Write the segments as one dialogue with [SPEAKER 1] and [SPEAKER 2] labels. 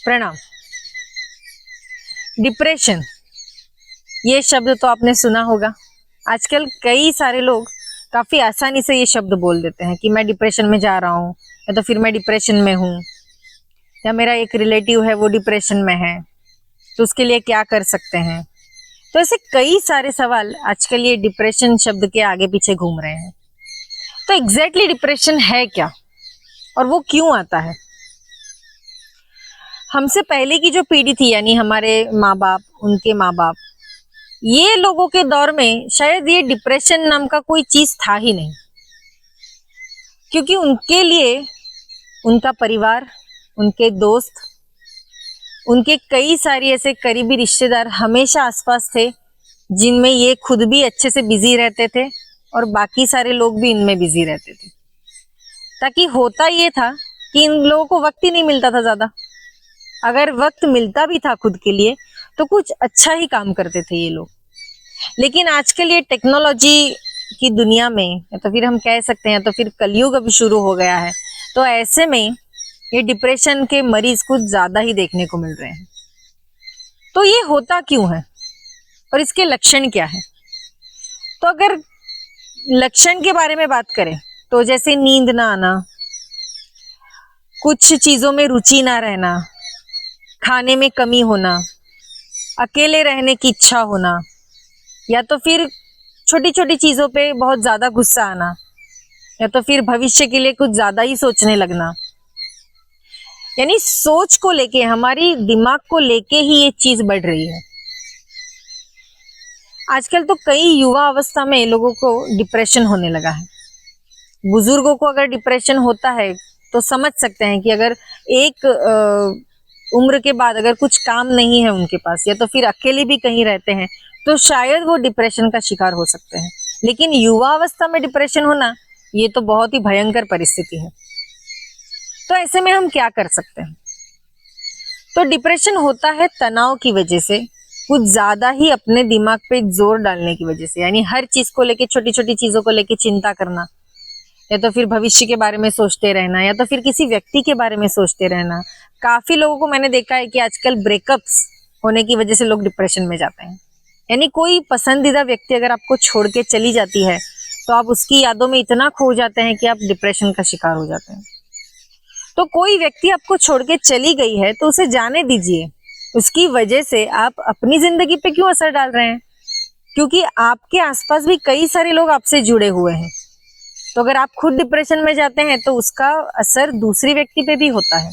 [SPEAKER 1] प्रणाम। डिप्रेशन, ये शब्द तो आपने सुना होगा। आजकल कई सारे लोग काफी आसानी से ये शब्द बोल देते हैं कि मैं डिप्रेशन में जा रहा हूँ, या तो फिर मैं डिप्रेशन में हूँ, या मेरा एक रिलेटिव है वो डिप्रेशन में है, तो उसके लिए क्या कर सकते हैं। तो ऐसे कई सारे सवाल आजकल ये डिप्रेशन शब्द के आगे पीछे घूम रहे हैं। तो एग्जैक्टली डिप्रेशन है क्या और वो क्यों आता है? हमसे पहले की जो पीढ़ी थी, यानी हमारे माँ बाप, उनके माँ बाप, ये लोगों के दौर में शायद ये डिप्रेशन नाम का कोई चीज था ही नहीं, क्योंकि उनके लिए उनका परिवार, उनके दोस्त, उनके कई सारे ऐसे करीबी रिश्तेदार हमेशा आसपास थे, जिनमें ये खुद भी अच्छे से बिजी रहते थे और बाकी सारे लोग भी इनमें बिजी रहते थे। ताकि होता ये था कि इन लोगों को वक्त ही नहीं मिलता था ज्यादा। अगर वक्त मिलता भी था खुद के लिए तो कुछ अच्छा ही काम करते थे ये लोग। लेकिन आजकल ये टेक्नोलॉजी की दुनिया में, या तो फिर हम कह सकते हैं, तो फिर कलयुग अभी शुरू हो गया है, तो ऐसे में ये डिप्रेशन के मरीज कुछ ज्यादा ही देखने को मिल रहे हैं। तो ये होता क्यों है और इसके लक्षण क्या है? तो अगर लक्षण के बारे में बात करें तो जैसे नींद ना आना, कुछ चीजों में रुचि ना रहना, खाने में कमी होना, अकेले रहने की इच्छा होना, या तो फिर छोटी छोटी चीजों पे बहुत ज्यादा गुस्सा आना, या तो फिर भविष्य के लिए कुछ ज्यादा ही सोचने लगना। यानी सोच को लेके, हमारी दिमाग को लेके ही ये चीज बढ़ रही है। आजकल तो कई युवा अवस्था में लोगों को डिप्रेशन होने लगा है। बुजुर्गों को अगर डिप्रेशन होता है तो समझ सकते हैं कि अगर एक उम्र के बाद अगर कुछ काम नहीं है उनके पास, या तो फिर अकेले भी कहीं रहते हैं, तो शायद वो डिप्रेशन का शिकार हो सकते हैं। लेकिन युवा अवस्था में डिप्रेशन होना, ये तो बहुत ही भयंकर परिस्थिति है। तो ऐसे में हम क्या कर सकते हैं? तो डिप्रेशन होता है तनाव की वजह से, कुछ ज्यादा ही अपने दिमाग पे जोर डालने की वजह से। यानी हर चीज को लेके, छोटी छोटी चीजों को लेके चिंता करना, या तो फिर भविष्य के बारे में सोचते रहना, या तो फिर किसी व्यक्ति के बारे में सोचते रहना। काफी लोगों को मैंने देखा है कि आजकल ब्रेकअप्स होने की वजह से लोग डिप्रेशन में जाते हैं। यानी कोई पसंदीदा व्यक्ति अगर आपको छोड़ के चली जाती है तो आप उसकी यादों में इतना खो जाते हैं कि आप डिप्रेशन का शिकार हो जाते हैं। तो कोई व्यक्ति आपको छोड़ के चली गई है तो उसे जाने दीजिए। उसकी वजह से आप अपनी जिंदगी पे क्यों असर डाल रहे हैं? क्योंकि आपके आसपास भी कई सारे लोग आपसे जुड़े हुए हैं। तो अगर आप खुद डिप्रेशन में जाते हैं तो उसका असर दूसरी व्यक्ति पे भी होता है।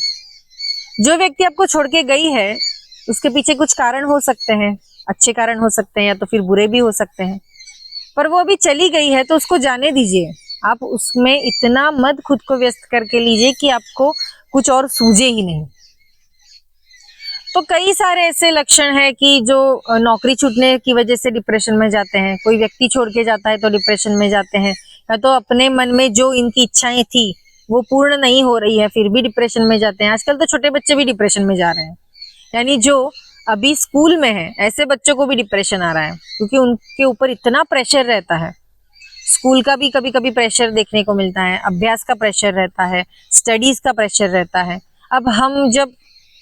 [SPEAKER 1] जो व्यक्ति आपको छोड़ के गई है उसके पीछे कुछ कारण हो सकते हैं, अच्छे कारण हो सकते हैं, या तो फिर बुरे भी हो सकते हैं, पर वो अभी चली गई है तो उसको जाने दीजिए। आप उसमें इतना मत खुद को व्यस्त करके लीजिए कि आपको कुछ और सूझे ही नहीं। तो कई सारे ऐसे लक्षण हैं कि जो नौकरी छूटने की वजह से डिप्रेशन में जाते हैं, कोई व्यक्ति छोड़ के जाता है तो डिप्रेशन में जाते हैं, या तो अपने मन में जो इनकी इच्छाएं थी वो पूर्ण नहीं हो रही है फिर भी डिप्रेशन में जाते हैं। आजकल तो छोटे बच्चे भी डिप्रेशन में जा रहे हैं। यानी जो अभी स्कूल में है ऐसे बच्चों को भी डिप्रेशन आ रहा है, क्योंकि उनके ऊपर इतना प्रेशर रहता है। स्कूल का भी कभी कभी प्रेशर देखने को मिलता है, अभ्यास का प्रेशर रहता है, स्टडीज का प्रेशर रहता है। अब हम जब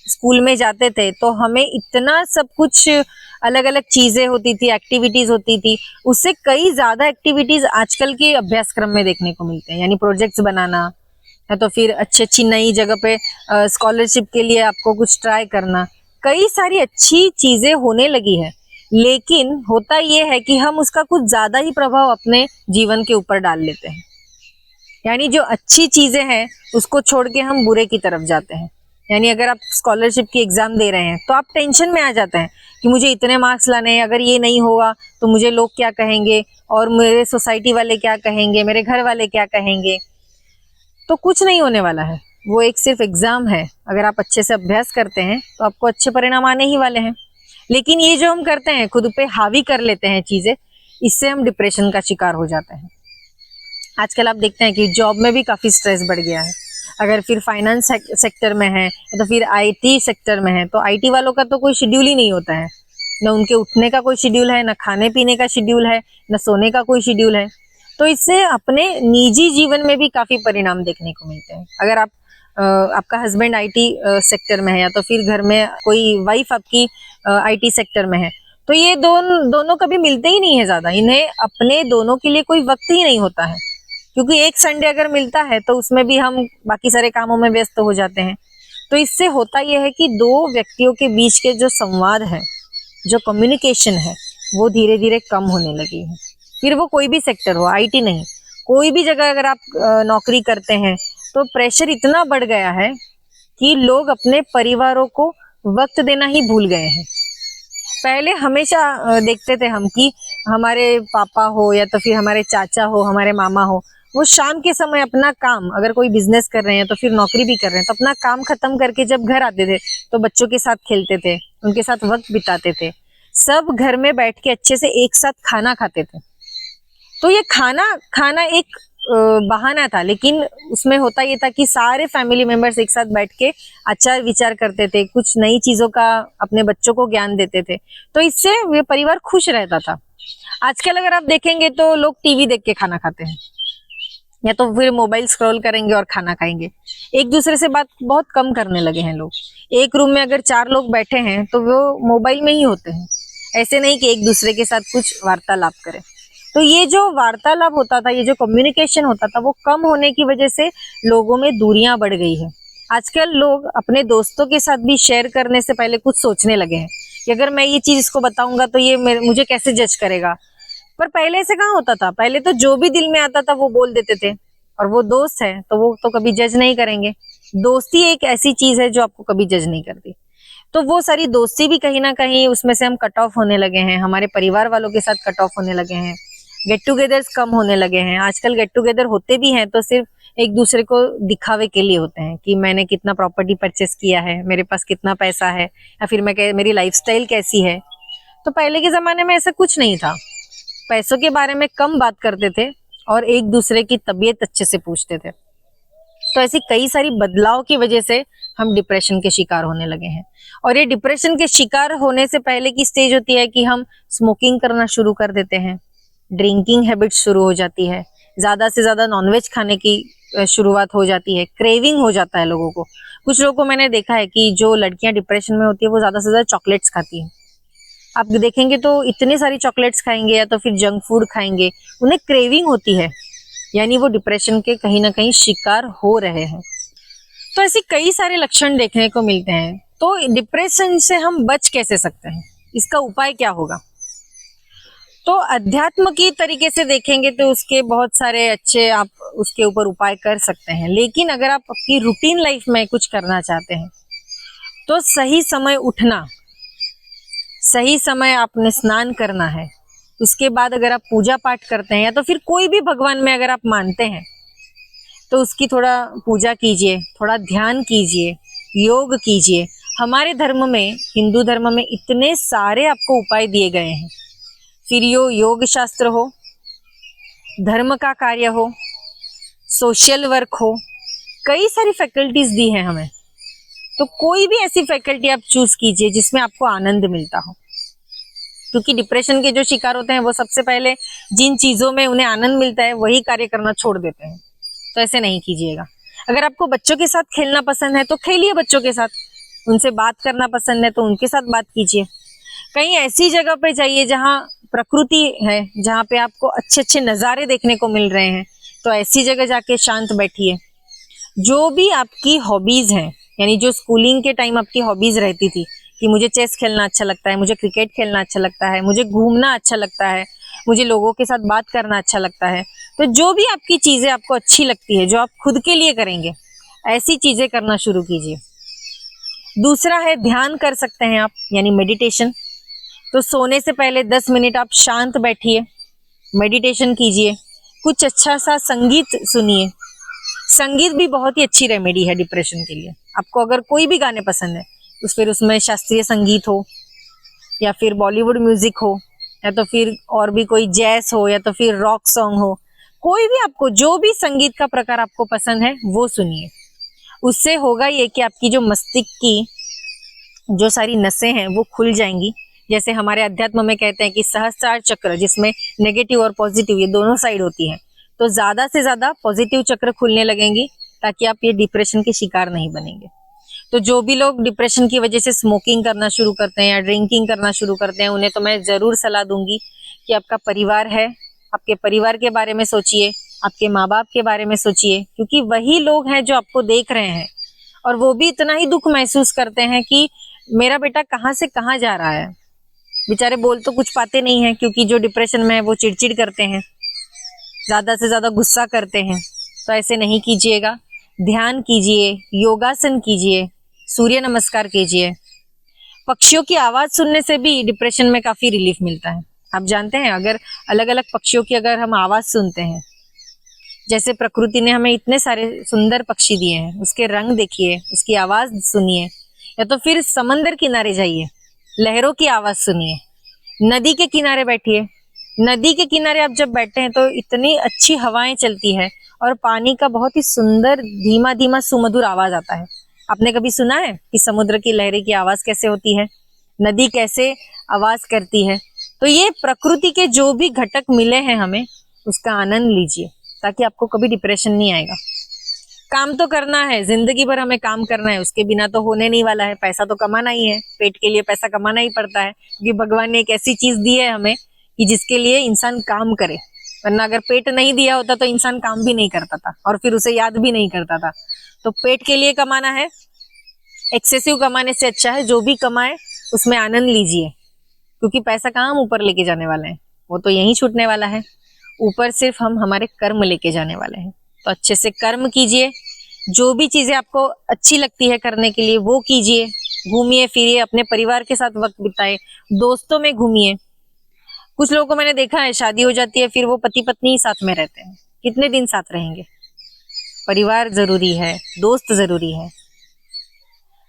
[SPEAKER 1] स्कूल में जाते थे तो हमें इतना सब कुछ, अलग अलग चीजें होती थी, एक्टिविटीज होती थी, उससे कई ज्यादा एक्टिविटीज आजकल के अभ्यासक्रम में देखने को मिलते हैं। यानी प्रोजेक्ट्स बनाना, या तो फिर अच्छी अच्छी नई जगह पे स्कॉलरशिप के लिए आपको कुछ ट्राई करना, कई सारी अच्छी चीजें होने लगी है। लेकिन होता यह है कि हम उसका कुछ ज्यादा ही प्रभाव अपने जीवन के ऊपर डाल लेते हैं। यानी जो अच्छी चीजें हैं उसको छोड़ के हम बुरे की तरफ जाते हैं। यानी अगर आप स्कॉलरशिप की एग्जाम दे रहे हैं तो आप टेंशन में आ जाते हैं कि मुझे इतने मार्क्स लाने हैं, अगर ये नहीं होगा तो मुझे लोग क्या कहेंगे, और मेरे सोसाइटी वाले क्या कहेंगे, मेरे घर वाले क्या कहेंगे। तो कुछ नहीं होने वाला है, वो एक सिर्फ एग्जाम है। अगर आप अच्छे से अभ्यास करते हैं तो आपको अच्छे परिणाम आने ही वाले हैं। लेकिन ये जो हम करते हैं, खुद पे हावी कर लेते हैं चीजें, इससे हम डिप्रेशन का शिकार हो जाते हैं। आजकल आप देखते हैं कि जॉब में भी काफी स्ट्रेस बढ़ गया है। अगर फिर फाइनेंस सेक्टर में है, तो फिर आईटी सेक्टर में है, तो आईटी वालों का तो कोई शेड्यूल ही नहीं होता है। न उनके उठने का कोई शेड्यूल है, न खाने पीने का शेड्यूल है, न सोने का कोई शेड्यूल है। तो इससे अपने निजी जीवन में भी काफी परिणाम देखने को मिलते हैं। अगर आप आपका हस्बैंड आईटी सेक्टर में है, या तो फिर घर में कोई वाइफ आपकी आईटी सेक्टर में है, तो ये दोनों कभी मिलते ही नहीं है ज्यादा। इन्हें अपने दोनों के लिए कोई वक्त ही नहीं होता है, क्योंकि एक संडे अगर मिलता है तो उसमें भी हम बाकी सारे कामों में व्यस्त हो जाते हैं। तो इससे होता यह है कि दो व्यक्तियों के बीच के जो संवाद है, जो कम्युनिकेशन है, वो धीरे धीरे कम होने लगी है। फिर वो कोई भी सेक्टर हो, आईटी नहीं, कोई भी जगह अगर आप नौकरी करते हैं तो प्रेशर इतना बढ़ गया है कि लोग अपने परिवारों को वक्त देना ही भूल गए हैं। पहले हमेशा देखते थे हम कि हमारे पापा हो या तो फिर हमारे चाचा हो, हमारे मामा हो, वो शाम के समय अपना काम, अगर कोई बिजनेस कर रहे हैं तो फिर नौकरी भी कर रहे हैं, तो अपना काम खत्म करके जब घर आते थे तो बच्चों के साथ खेलते थे, उनके साथ वक्त बिताते थे, सब घर में बैठ के अच्छे से एक साथ खाना खाते थे। तो ये खाना एक बहाना था, लेकिन उसमें होता ये था कि सारे फैमिली मेंबर्स एक साथ बैठ के आचार विचार करते थे, कुछ नई चीजों का अपने बच्चों को ज्ञान देते थे, तो इससे ये परिवार खुश रहता था। आजकल अगर आप देखेंगे तो लोग टीवी देख के खाना खाते हैं, या तो फिर मोबाइल स्क्रॉल करेंगे और खाना खाएंगे। एक दूसरे से बात बहुत कम करने लगे हैं लोग। एक रूम में अगर 4 लोग बैठे हैं तो वो मोबाइल में ही होते हैं, ऐसे नहीं कि एक दूसरे के साथ कुछ वार्तालाप करें। तो ये जो वार्तालाप होता था, ये जो कम्युनिकेशन होता था, वो कम होने की वजह से लोगों में दूरियां बढ़ गई है। आजकल लोग अपने दोस्तों के साथ भी शेयर करने से पहले कुछ सोचने लगे हैं कि अगर मैं ये चीज इसको बताऊंगा तो ये मुझे कैसे जज करेगा। पर पहले ऐसे कहाँ होता था, पहले तो जो भी दिल में आता था वो बोल देते थे, और वो दोस्त है तो वो तो कभी जज नहीं करेंगे। दोस्ती एक ऐसी चीज है जो आपको कभी जज नहीं करती। तो वो सारी दोस्ती भी कहीं ना कहीं उसमें से हम कट ऑफ होने लगे हैं, हमारे परिवार वालों के साथ कट ऑफ होने लगे हैं, गेट टुगेदर्स कम होने लगे हैं। आजकल गेट टुगेदर होते भी हैं तो सिर्फ एक दूसरे को दिखावे के लिए होते हैं कि मैंने कितना प्रॉपर्टी परचेस किया है, मेरे पास कितना पैसा है, या फिर मेरी लाइफस्टाइल कैसी है। तो पहले के जमाने में ऐसा कुछ नहीं था, पैसों के बारे में कम बात करते थे और एक दूसरे की तबीयत अच्छे से पूछते थे। तो ऐसी कई सारी बदलाव की वजह से हम डिप्रेशन के शिकार होने लगे हैं। और ये डिप्रेशन के शिकार होने से पहले की स्टेज होती है कि हम स्मोकिंग करना शुरू कर देते हैं, ड्रिंकिंग हैबिट शुरू हो जाती है, ज्यादा से ज्यादा नॉनवेज खाने की शुरुआत हो जाती है, क्रेविंग हो जाता है लोगों को। कुछ लोगों को मैंने देखा है कि जो लड़कियां डिप्रेशन में होती है वो ज्यादा से ज्यादा चॉकलेट्स खाती हैं। आप देखेंगे तो इतनी सारी चॉकलेट्स खाएंगे या तो फिर जंक फूड खाएंगे, उन्हें क्रेविंग होती है, यानी वो डिप्रेशन के कहीं ना कहीं शिकार हो रहे हैं। तो ऐसे कई सारे लक्षण देखने को मिलते हैं। तो डिप्रेशन से हम बच कैसे सकते हैं, इसका उपाय क्या होगा? तो अध्यात्म की तरीके से देखेंगे तो उसके बहुत सारे अच्छे आप उसके ऊपर उपाय कर सकते हैं, लेकिन अगर आप अपनी रूटीन लाइफ में कुछ करना चाहते हैं तो सही समय उठना, सही समय आपने स्नान करना है, उसके बाद अगर आप पूजा पाठ करते हैं या तो फिर कोई भी भगवान में अगर आप मानते हैं तो उसकी थोड़ा पूजा कीजिए, थोड़ा ध्यान कीजिए, योग कीजिए। हमारे धर्म में, हिंदू धर्म में इतने सारे आपको उपाय दिए गए हैं, फिर योग शास्त्र हो, धर्म का कार्य हो, सोशल वर्क हो, कई सारी फैकल्टीज दी है हमें। तो कोई भी ऐसी फैकल्टी आप चूज कीजिए जिसमें आपको आनंद मिलता हो, क्योंकि डिप्रेशन के जो शिकार होते हैं वो सबसे पहले जिन चीजों में उन्हें आनंद मिलता है वही कार्य करना छोड़ देते हैं। तो ऐसे नहीं कीजिएगा। अगर आपको बच्चों के साथ खेलना पसंद है तो खेलिए बच्चों के साथ, उनसे बात करना पसंद है तो उनके साथ बात कीजिए। कहीं ऐसी जगह पे जाइए जहाँ प्रकृति है, जहाँ पे आपको अच्छे अच्छे नज़ारे देखने को मिल रहे हैं, तो ऐसी जगह जाके शांत बैठिए। जो भी आपकी हॉबीज हैं, यानी जो स्कूलिंग के टाइम आपकी हॉबीज रहती थी कि मुझे चेस खेलना अच्छा लगता है, मुझे क्रिकेट खेलना अच्छा लगता है, मुझे घूमना अच्छा लगता है, मुझे लोगों के साथ बात करना अच्छा लगता है, तो जो भी आपकी चीजें आपको अच्छी लगती है, जो आप खुद के लिए करेंगे, ऐसी चीजें करना शुरू कीजिए। दूसरा है ध्यान कर सकते हैं आप, यानी मेडिटेशन। तो सोने से पहले 10 मिनट आप शांत बैठिए, मेडिटेशन कीजिए, कुछ अच्छा सा संगीत सुनिए। संगीत भी बहुत ही अच्छी रेमेडी है डिप्रेशन के लिए। आपको अगर कोई भी गाने पसंद है, फिर उसमें शास्त्रीय संगीत हो या फिर बॉलीवुड म्यूजिक हो या तो फिर और भी कोई जैज हो या तो फिर रॉक सॉन्ग हो, कोई भी आपको जो भी संगीत का प्रकार आपको पसंद है वो सुनिए। उससे होगा ये कि आपकी जो मस्तिष्क की जो सारी नसें हैं वो खुल जाएंगी। जैसे हमारे अध्यात्म में कहते हैं कि सहस्त्रार चक्र, जिसमें नेगेटिव और पॉजिटिव ये दोनों साइड होती है, तो ज्यादा से ज्यादा पॉजिटिव चक्र खुलने लगेंगी ताकि आप ये डिप्रेशन के शिकार नहीं बनेंगे। तो जो भी लोग डिप्रेशन की वजह से स्मोकिंग करना शुरू करते हैं या ड्रिंकिंग करना शुरू करते हैं, उन्हें तो मैं जरूर सलाह दूंगी कि आपका परिवार है, आपके परिवार के बारे में सोचिए, आपके माँ बाप के बारे में सोचिए, क्योंकि वही लोग हैं जो आपको देख रहे हैं और वो भी इतना ही दुख महसूस करते हैं कि मेरा बेटा कहाँ से कहाँ जा रहा है। बेचारे बोल तो कुछ पाते नहीं है, क्योंकि जो डिप्रेशन में है वो चिड़चिड़ करते हैं, ज्यादा से ज्यादा गुस्सा करते हैं। तो ऐसे नहीं कीजिएगा, ध्यान कीजिए, योगासन कीजिए, सूर्य नमस्कार कीजिए। पक्षियों की आवाज सुनने से भी डिप्रेशन में काफी रिलीफ मिलता है। आप जानते हैं, अगर अलग अलग पक्षियों की अगर हम आवाज सुनते हैं, जैसे प्रकृति ने हमें इतने सारे सुंदर पक्षी दिए हैं, उसके रंग देखिए, उसकी आवाज सुनिए, या तो फिर समंदर किनारे जाइए, लहरों की आवाज सुनिए, नदी के किनारे बैठिए। नदी के किनारे आप जब बैठते हैं तो इतनी अच्छी हवाएं चलती है और पानी का बहुत ही सुंदर धीमा धीमा सुमधुर आवाज आता है। आपने कभी सुना है कि समुद्र की लहरें की आवाज कैसे होती है, नदी कैसे आवाज करती है? तो ये प्रकृति के जो भी घटक मिले हैं हमें, उसका आनंद लीजिए, ताकि आपको कभी डिप्रेशन नहीं आएगा। काम तो करना है, जिंदगी भर हमें काम करना है, उसके बिना तो होने नहीं वाला है। पैसा तो कमाना ही है, पेट के लिए पैसा कमाना ही पड़ता है, क्योंकि भगवान ने एक ऐसी चीज दी है हमें कि जिसके लिए इंसान काम करे। वरना अगर पेट नहीं दिया होता तो इंसान काम भी नहीं करता था और फिर उसे याद भी नहीं करता था। तो पेट के लिए कमाना है, एक्सेसिव कमाने से अच्छा है जो भी कमाए उसमें आनंद लीजिए, क्योंकि पैसा कहाँ हम ऊपर लेके जाने वाले हैं, वो तो यहीं छूटने वाला है। ऊपर सिर्फ हम हमारे कर्म लेके जाने वाले हैं। तो अच्छे से कर्म कीजिए, जो भी चीजें आपको अच्छी लगती है करने के लिए वो कीजिए, घूमिए फिरिए, अपने परिवार के साथ वक्त बिताए, दोस्तों में घूमिए। कुछ लोगों को मैंने देखा है, शादी हो जाती है, फिर वो पति पत्नी ही साथ में रहते हैं। कितने दिन साथ रहेंगे? परिवार जरूरी है, दोस्त जरूरी है,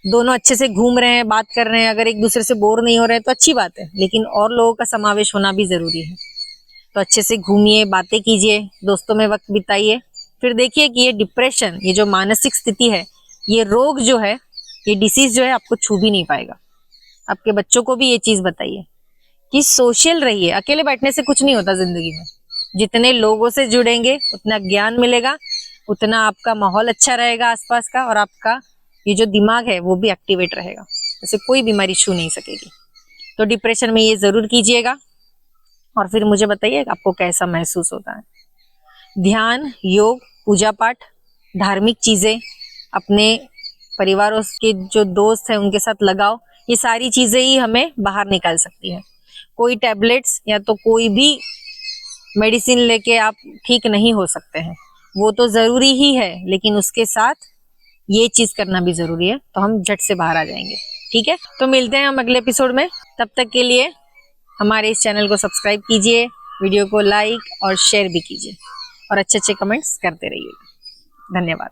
[SPEAKER 1] दोनों अच्छे से घूम रहे हैं, बात कर रहे हैं, अगर एक दूसरे से बोर नहीं हो रहे हैं तो अच्छी बात है, लेकिन और लोगों का समावेश होना भी जरूरी है। तो अच्छे से घूमिए, बातें कीजिए, दोस्तों में वक्त बिताइए। फिर देखिए कि ये डिप्रेशन, ये जो मानसिक स्थिति है, ये रोग जो है, ये डिसीज जो है, आपको छू भी नहीं पाएगा। आपके बच्चों को भी ये चीज बताइए कि सोशल रहिए, अकेले बैठने से कुछ नहीं होता जिंदगी में। जितने लोगों से जुड़ेंगे उतना ज्ञान मिलेगा, उतना आपका माहौल अच्छा रहेगा आसपास का, और आपका ये जो दिमाग है वो भी एक्टिवेट रहेगा, जैसे कोई बीमारी छू नहीं सकेगी। तो डिप्रेशन में ये जरूर कीजिएगा और फिर मुझे बताइए आपको कैसा महसूस होता है। ध्यान, योग, पूजा पाठ, धार्मिक चीजें, अपने परिवारों के जो दोस्त हैं उनके साथ लगाओ। ये सारी चीजें ही हमें बाहर निकाल सकती है। कोई टैबलेट्स या तो कोई भी मेडिसिन लेके आप ठीक नहीं हो सकते हैं, वो तो जरूरी ही है, लेकिन उसके साथ ये चीज करना भी जरूरी है, तो हम झट से बाहर आ जाएंगे। ठीक है, तो मिलते हैं हम अगले एपिसोड में। तब तक के लिए हमारे इस चैनल को सब्सक्राइब कीजिए, वीडियो को लाइक और शेयर भी कीजिए, और अच्छे अच्छे कमेंट्स करते रहिएगा। धन्यवाद।